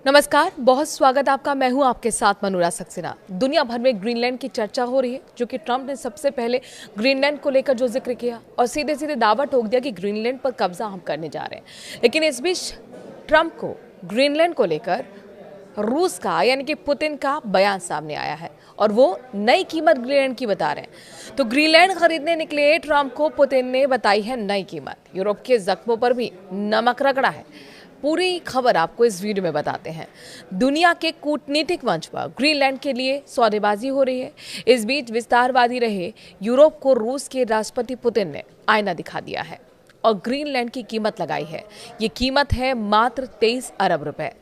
नमस्कार, बहुत स्वागत आपका। मैं हूं आपके साथ मनूरा सक्सेना। दुनिया भर में ग्रीनलैंड की चर्चा हो रही है, जो कि ट्रंप ने सबसे पहले ग्रीनलैंड को लेकर जो जिक्र किया और सीधे सीधे दावा ठोक दिया कि ग्रीनलैंड पर कब्जा हम करने जा रहे हैं। लेकिन इस बीच ट्रंप को ग्रीनलैंड को लेकर रूस का यानी कि पुतिन का बयान सामने आया है और वो नई कीमत ग्रीनलैंड की बता रहे हैं। तो ग्रीनलैंड खरीदने निकले ट्रंप को पुतिन ने बताई है नई कीमत। यूरोप के जख्मों पर भी नमक रगड़ा है। पूरी खबर आपको इस वीडियो में बताते हैं। दुनिया के कूटनीतिक मंच पर ग्रीनलैंड के लिए सौदेबाजी हो रही है। इस बीच विस्तारवादी रहे यूरोप को रूस के राष्ट्रपति पुतिन ने आईना दिखा दिया है और ग्रीनलैंड की कीमत लगाई है। ये कीमत है मात्र 23 अरब रुपए।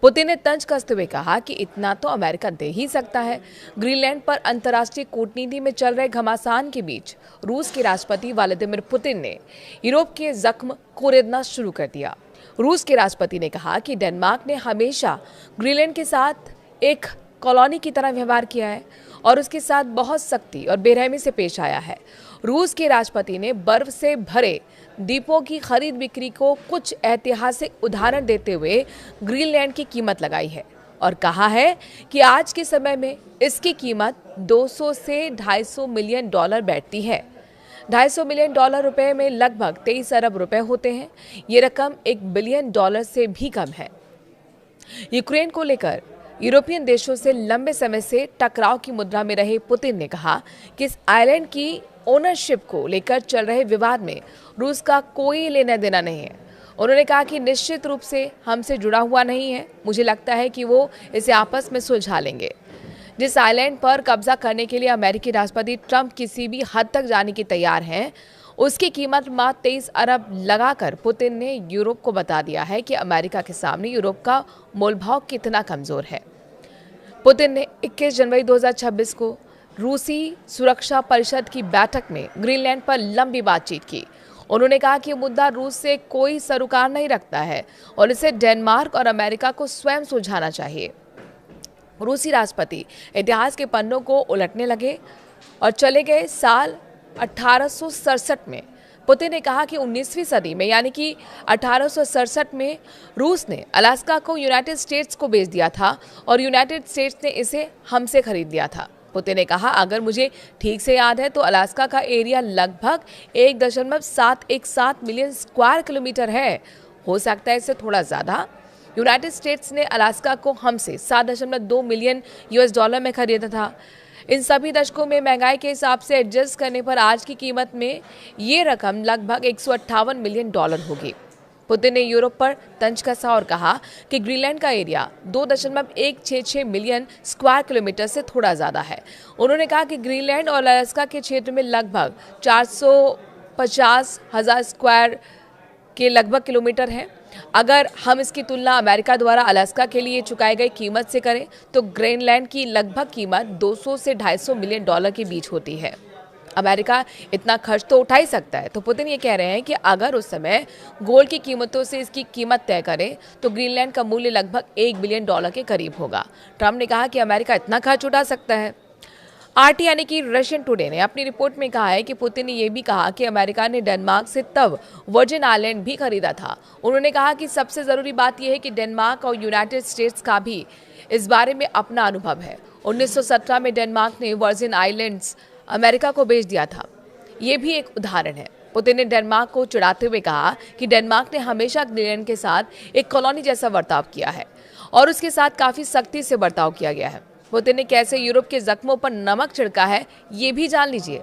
पुतिन ने तंज कसते हुए कहा कि इतना तो अमेरिका दे ही सकता है। ग्रीनलैंड पर अंतर्राष्ट्रीय कूटनीति में चल रहे घमासान के बीच रूस के राष्ट्रपति व्लादिमीर पुतिन ने यूरोप के जख्म कुरेदना शुरू कर दिया। रूस के राष्ट्रपति ने कहा कि डेनमार्क ने हमेशा ग्रीनलैंड के साथ एक कॉलोनी की तरह व्यवहार किया है और उसके साथ बहुत सख्ती और बेरहमी से पेश आया है। रूस के राष्ट्रपति ने बर्फ से भरे द्वीपों की खरीद बिक्री को कुछ ऐतिहासिक उदाहरण देते हुए ग्रीनलैंड की कीमत लगाई है और कहा है कि आज के समय में इसकी कीमत 200 से 250 मिलियन डॉलर बैठती है। 250 मिलियन डॉलर रुपए में लगभग 23 अरब रुपए होते हैं। ये रकम 1 बिलियन डॉलर से भी कम है। यूक्रेन को लेकर यूरोपियन देशों से लंबे समय से टकराव की मुद्रा में रहे पुतिन ने कहा कि इस आइलैंड की ओनरशिप को लेकर चल रहे विवाद में रूस का कोई लेना देना नहीं है। उन्होंने कहा कि निश्चित रूप से हमसे जुड़ा हुआ नहीं है। मुझे लगता है कि वो इसे आपस में सुलझा लेंगे। जिस आइलैंड पर कब्जा करने के लिए अमेरिकी राष्ट्रपति ट्रंप किसी भी हद तक जाने की तैयार हैं, उसकी कीमत मात्र 23 अरब लगाकर पुतिन ने यूरोप को बता दिया है कि अमेरिका के सामने यूरोप का मोलभाव कितना कमजोर है। पुतिन ने 21 जनवरी 2026 को रूसी सुरक्षा परिषद की बैठक में ग्रीनलैंड पर लंबी बातचीत की। उन्होंने कहा कि मुद्दा रूस से कोई सरोकार नहीं रखता है और इसे डेनमार्क और अमेरिका को स्वयं सुलझाना चाहिए। रूसी राष्ट्रपति इतिहास के पन्नों को उलटने लगे और चले गए साल 1867 में। पुतिन ने कहा कि 19वीं सदी में यानी कि 1867 में रूस ने अलास्का को यूनाइटेड स्टेट्स को बेच दिया था और यूनाइटेड स्टेट्स ने इसे हमसे खरीद लिया था। पुतिन ने कहा, अगर मुझे ठीक से याद है तो अलास्का का एरिया लगभग 1.717 मिलियन स्क्वायर किलोमीटर है। हो सकता है इससे थोड़ा ज़्यादा। यूनाइटेड स्टेट्स ने अलास्का को हमसे 7.2 मिलियन यूएस डॉलर में खरीदा था। इन सभी दशकों में महंगाई के हिसाब से एडजस्ट करने पर आज की कीमत में ये रकम लगभग 158 मिलियन डॉलर होगी। पुतिन ने यूरोप पर तंज कसा और कहा कि ग्रीनलैंड का एरिया 2.166 मिलियन स्क्वायर किलोमीटर से थोड़ा ज़्यादा है। उन्होंने कहा कि ग्रीनलैंड और अलास्का के क्षेत्र में लगभग 450,000 स्क्वायर के लगभग किलोमीटर है। अगर हम इसकी तुलना अमेरिका द्वारा अलास्का के लिए चुकाई गई कीमत से करें तो ग्रीनलैंड की लगभग कीमत 200 से 250 मिलियन डॉलर के बीच होती है। अमेरिका इतना खर्च तो उठा ही सकता है। तो पुतिन ये कह रहे हैं कि अगर उस समय गोल्ड की कीमतों से इसकी कीमत तय करें तो ग्रीनलैंड का मूल्य लगभग 1 बिलियन डॉलर के करीब होगा। ट्रंप ने कहा कि अमेरिका इतना खर्च उठा सकता है। RT यानी कि रशियन टुडे ने अपनी रिपोर्ट में कहा है कि पुतिन ने यह भी कहा कि अमेरिका ने डेनमार्क से तब वर्जिन आइलैंड भी खरीदा था। उन्होंने कहा कि सबसे ज़रूरी बात यह है कि डेनमार्क और यूनाइटेड स्टेट्स का भी इस बारे में अपना अनुभव है। 1917 में डेनमार्क ने वर्जिन आइलैंड्स अमेरिका को बेच दिया था। ये भी एक उदाहरण है। पुतिन ने डेनमार्क को चिढ़ाते हुए कहा कि डेनमार्क ने हमेशा ग्रीनलैंड के साथ एक कॉलोनी जैसा बर्ताव किया है और उसके साथ काफ़ी सख्ती से बर्ताव किया गया है। पुतिन ने कैसे यूरोप के जख्मों पर नमक छिड़का है ये भी जान लीजिए।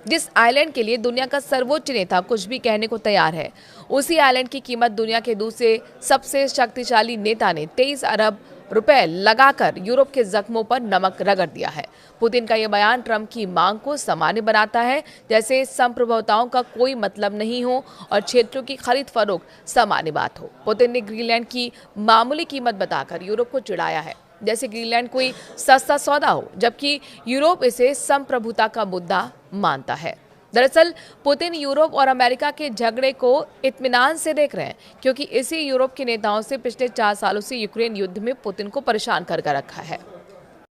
जिस आइलैंड के लिए दुनिया का सर्वोच्च नेता कुछ भी कहने को तैयार है, उसी आइलैंड की कीमत दुनिया के दूसरे सबसे शक्तिशाली नेता ने 23 अरब रुपए लगाकर यूरोप के जख्मों पर नमक रगड़ दिया है। पुतिन का यह बयान ट्रंप की मांग को सामान्य बनाता है, जैसे संप्रभुताओं का कोई मतलब नहीं हो और क्षेत्रों की खरीद फरोख्त सामान्य बात हो। पुतिन ने ग्रीनलैंड की मामूली कीमत बताकर यूरोप को चिढ़ाया है, जैसे ग्रीनलैंड कोई सस्ता सौदा हो, जबकि यूरोप इसे संप्रभुता का मुद्दा मानता है। दरअसल पुतिन यूरोप और अमेरिका के झगड़े को इत्मीनान से देख रहे हैं, क्योंकि इसी यूरोप के नेताओं से पिछले 4 सालों से यूक्रेन युद्ध में पुतिन को परेशान कर रखा है।